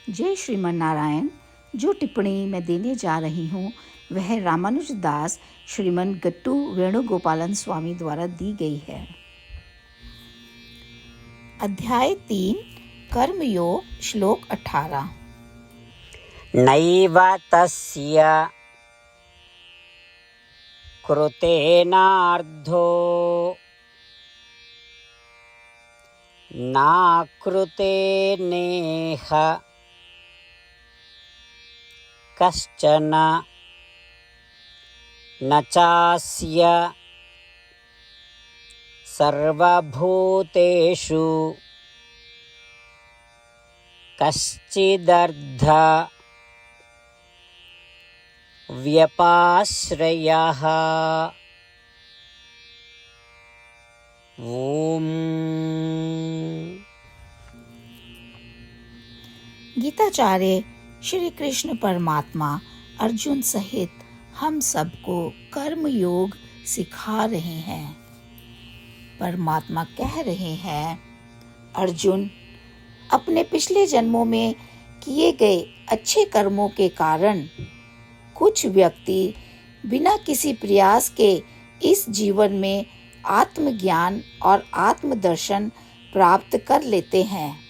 जय श्रीमन नारायण। जो टिप्पणी मैं देने जा रही हूँ वह रामानुज दास श्रीमन गट्टू वेणुगोपालन स्वामी द्वारा दी गई है। अध्याय 3 कर्मयोग, श्लोक 18। नैव तस्य कृतेनार्धो नाकृतेनेह कश्चन न चास्य सर्वभूतेषु कश्चिदर्ध व्यपाश्रयः। ओम। गीताचार्य श्री कृष्ण परमात्मा अर्जुन सहित हम सबको कर्म योग सिखा रहे हैं। परमात्मा कह रहे हैं, अर्जुन, अपने पिछले जन्मों में किए गए अच्छे कर्मों के कारण कुछ व्यक्ति बिना किसी प्रयास के इस जीवन में आत्मज्ञान और आत्मदर्शन प्राप्त कर लेते हैं।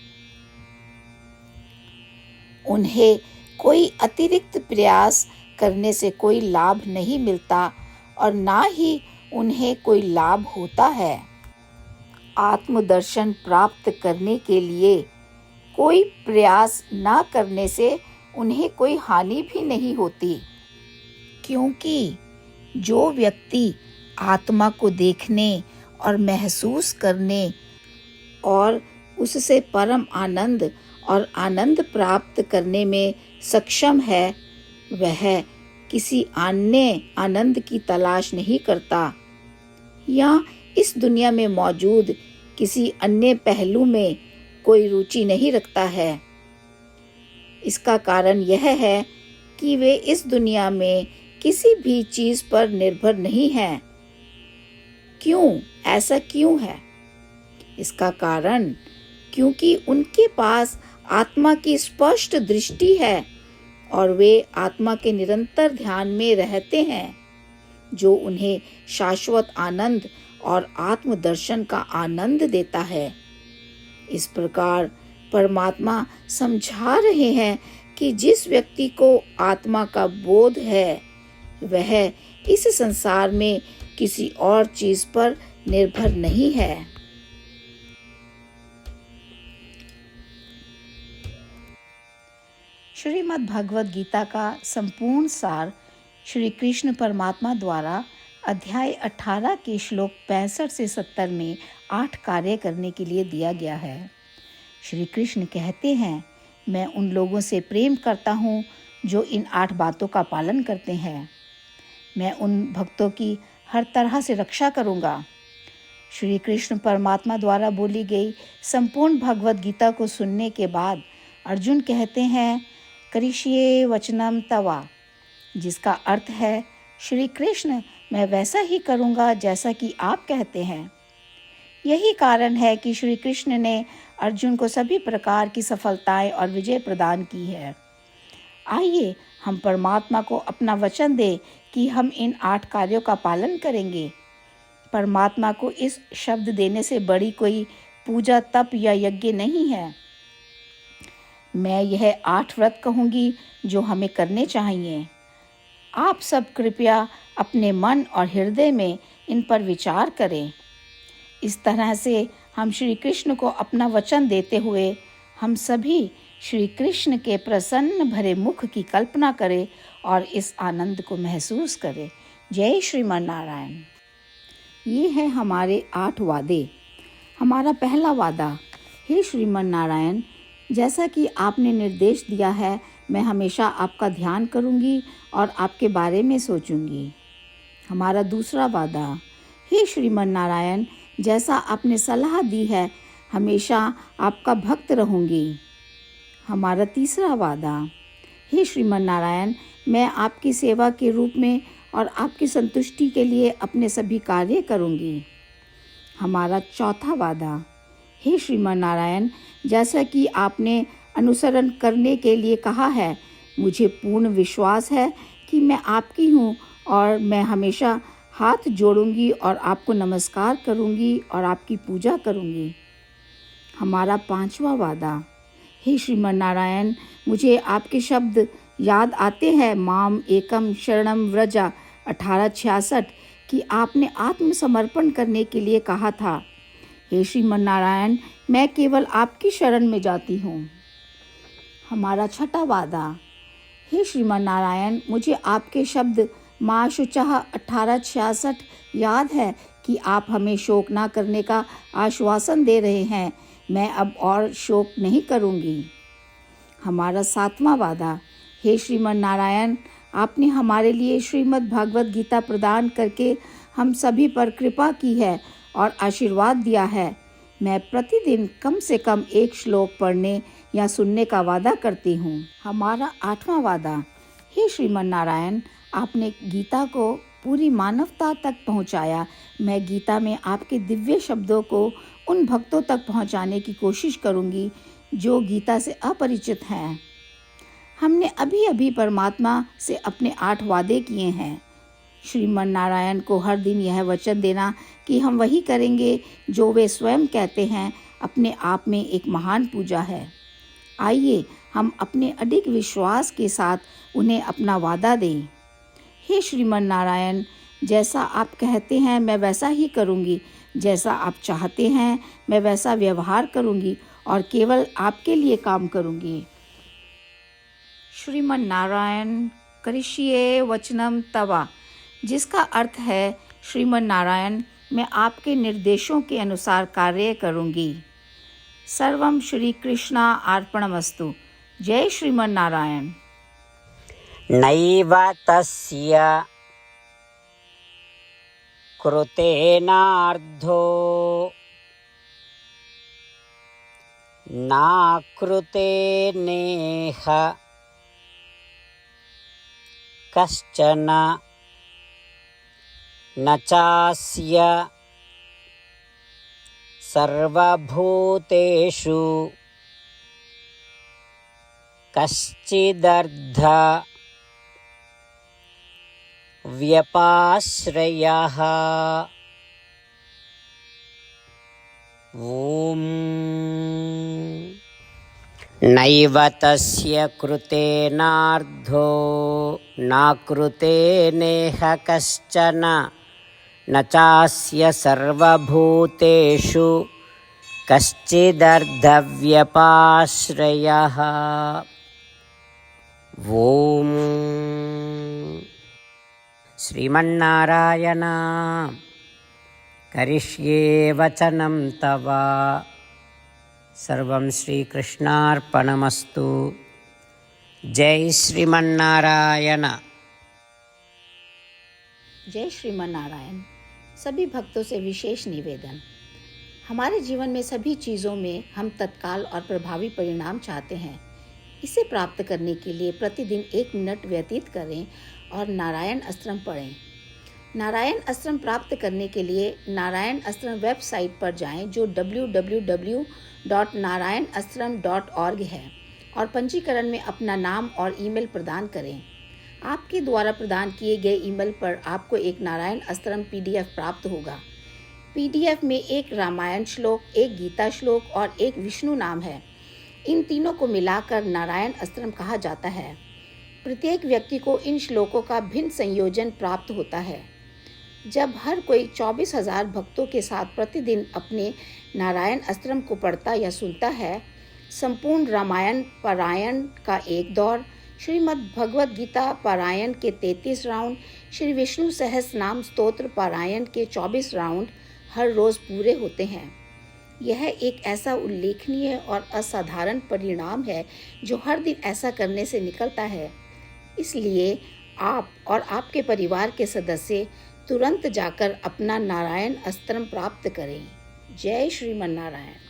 उन्हें कोई अतिरिक्त प्रयास करने से कोई लाभ नहीं मिलता और ना ही उन्हें कोई लाभ होता है। आत्मदर्शन प्राप्त करने के लिए कोई प्रयास ना करने से उन्हें कोई हानि भी नहीं होती, क्योंकि जो व्यक्ति आत्मा को देखने और महसूस करने और उससे परम आनंद और आनंद प्राप्त करने में सक्षम है, वह किसी अन्य आनंद की तलाश नहीं करता या इस दुनिया में मौजूद किसी अन्य पहलू में कोई रुचि नहीं रखता है। इसका कारण यह है कि वे इस दुनिया में किसी भी चीज पर निर्भर नहीं हैं। क्यों? ऐसा क्यों है? इसका कारण क्योंकि उनके पास आत्मा की स्पष्ट दृष्टि है और वे आत्मा के निरंतर ध्यान में रहते हैं, जो उन्हें शाश्वत आनंद और आत्मदर्शन का आनंद देता है। इस प्रकार परमात्मा समझा रहे हैं कि जिस व्यक्ति को आत्मा का बोध है, वह इस संसार में किसी और चीज पर निर्भर नहीं है। श्रीमद् भगवद गीता का संपूर्ण सार श्री कृष्ण परमात्मा द्वारा अध्याय 18 के श्लोक 65 से 70 में 8 कार्य करने के लिए दिया गया है। श्री कृष्ण कहते हैं, मैं उन लोगों से प्रेम करता हूँ जो इन 8 बातों का पालन करते हैं। मैं उन भक्तों की हर तरह से रक्षा करूँगा। श्री कृष्ण परमात्मा द्वारा बोली गई संपूर्ण भगवद गीता को सुनने के बाद अर्जुन कहते हैं, करिष्ये वचनम तवा, जिसका अर्थ है, श्री कृष्ण, मैं वैसा ही करूँगा जैसा कि आप कहते हैं। यही कारण है कि श्री कृष्ण ने अर्जुन को सभी प्रकार की सफलताएं और विजय प्रदान की है। आइए हम परमात्मा को अपना वचन दें कि हम इन 8 कार्यों का पालन करेंगे। परमात्मा को इस शब्द देने से बड़ी कोई पूजा, तप या यज्ञ नहीं है। मैं यह 8 व्रत कहूँगी जो हमें करने चाहिए। आप सब कृपया अपने मन और हृदय में इन पर विचार करें। इस तरह से हम श्री कृष्ण को अपना वचन देते हुए हम सभी श्री कृष्ण के प्रसन्न भरे मुख की कल्पना करें और इस आनंद को महसूस करें। जय श्रीमन नारायण। ये है हमारे 8 वादे। हमारा पहला वादा, हे श्रीमन नारायण, जैसा कि आपने निर्देश दिया है, मैं हमेशा आपका ध्यान करूंगी और आपके बारे में सोचूंगी। हमारा दूसरा वादा, हे श्रीमन नारायण, जैसा आपने सलाह दी है, हमेशा आपका भक्त रहूंगी। हमारा तीसरा वादा, हे श्रीमन नारायण, मैं आपकी सेवा के रूप में और आपकी संतुष्टि के लिए अपने सभी कार्य करूंगी। हमारा चौथा वादा, हे श्रीमन नारायण, जैसा कि आपने अनुसरण करने के लिए कहा है। मुझे पूर्ण विश्वास है कि मैं आपकी हूँ और मैं हमेशा हाथ जोड़ूंगी और आपको नमस्कार करूंगी और आपकी पूजा करूंगी। हमारा 5वां वादा। हे श्रीमन नारायण, मुझे आपके शब्द याद आते हैं, माम एकम शरणम व्रजा 1866, कि आपने आत्मसमर्पण करने के लिए कहा था। हे श्रीमन नारायण, मैं केवल आपकी शरण में जाती हूँ। हमारा 6वां वादा। हे श्रीमन नारायण, मुझे आपके शब्द माँ शुचः 1866 याद है कि आप हमें शोक ना करने का आश्वासन दे रहे हैं। मैं अब और शोक नहीं करूँगी। हमारा 7वां वादा। हे श्रीमन नारायण, आपने हमारे लिए श्रीमद् भागवत गीता प्रदान करके हम सभी पर कृपा की है और आशीर्वाद दिया है। मैं प्रतिदिन कम से कम एक श्लोक पढ़ने या सुनने का वादा करती हूँ। हमारा 8वां वादा। हे श्रीमन नारायण, आपने गीता को पूरी मानवता तक पहुँचाया। मैं गीता में आपके दिव्य शब्दों को उन भक्तों तक पहुँचाने की कोशिश करूँगी जो गीता से अपरिचित हैं। हमने अभी अभी परमात्मा से अपने 8 वादे किए हैं। श्रीमन नारायण को हर दिन यह वचन देना कि हम वही करेंगे जो वे स्वयं कहते हैं, अपने आप में एक महान पूजा है। आइए हम अपने अडिग विश्वास के साथ उन्हें अपना वादा दें। हे श्रीमन नारायण, जैसा आप कहते हैं मैं वैसा ही करूँगी। जैसा आप चाहते हैं मैं वैसा व्यवहार करूँगी और केवल आपके लिए काम करूँगी। श्रीमन नारायण करिष्ये वचनम तवा, जिसका अर्थ है, श्रीमन नारायण, मैं आपके निर्देशों के अनुसार कार्य करूँगी। सर्वम श्री कृष्णा अर्पणमस्तु। जय श्रीमन नारायण। नैव तस्य कृतेनार्धो नाकृते नेह कश्चन न चास्य सर्वभूतेषु कश्चिदर्ध व्यपाश्रयः। ॐ नैव तस्य कृतेनार्धो नाकृते नेह कश्चन न चास्य सर्वभूतेषु कश्चिदर्धव्यपाश्रयः। ॐ श्रीमन्नारायण करिष्ये वचनं तव। सर्वं श्रीकृष्णार्पणमस्तु। जय श्रीमन्नारायण। जय श्रीमन नारायण। सभी भक्तों से विशेष निवेदन। हमारे जीवन में सभी चीज़ों में हम तत्काल और प्रभावी परिणाम चाहते हैं। इसे प्राप्त करने के लिए प्रतिदिन 1 मिनट व्यतीत करें और नारायण अस्त्रम पढ़ें। नारायण अस्त्रम प्राप्त करने के लिए नारायण अस्त्रम वेबसाइट पर जाएं, जो www.narayanastram.org है, और पंजीकरण में अपना नाम और ईमेल प्रदान करें। आपके द्वारा प्रदान किए गए ईमेल पर आपको एक नारायण अस्त्रम PDF प्राप्त होगा। PDF में 1 रामायण श्लोक, 1 गीता श्लोक और 1 विष्णु नाम है। इन तीनों को मिलाकर नारायण अस्त्रम कहा जाता है। प्रत्येक व्यक्ति को इन श्लोकों का भिन्न संयोजन प्राप्त होता है। जब हर कोई 24,000 भक्तों के साथ प्रतिदिन अपने नारायण अस्त्रम को पढ़ता या सुनता है, संपूर्ण रामायण पारायण का 1 दौर, श्रीमद् भगवद गीता पारायण के 33 राउंड, श्री विष्णु सहस्त्र नाम स्तोत्र पारायण के 24 राउंड हर रोज़ पूरे होते हैं। यह एक ऐसा उल्लेखनीय और असाधारण परिणाम है जो हर दिन ऐसा करने से निकलता है। इसलिए आप और आपके परिवार के सदस्य तुरंत जाकर अपना नारायण अस्त्रम प्राप्त करें। जय श्रीमन नारायण।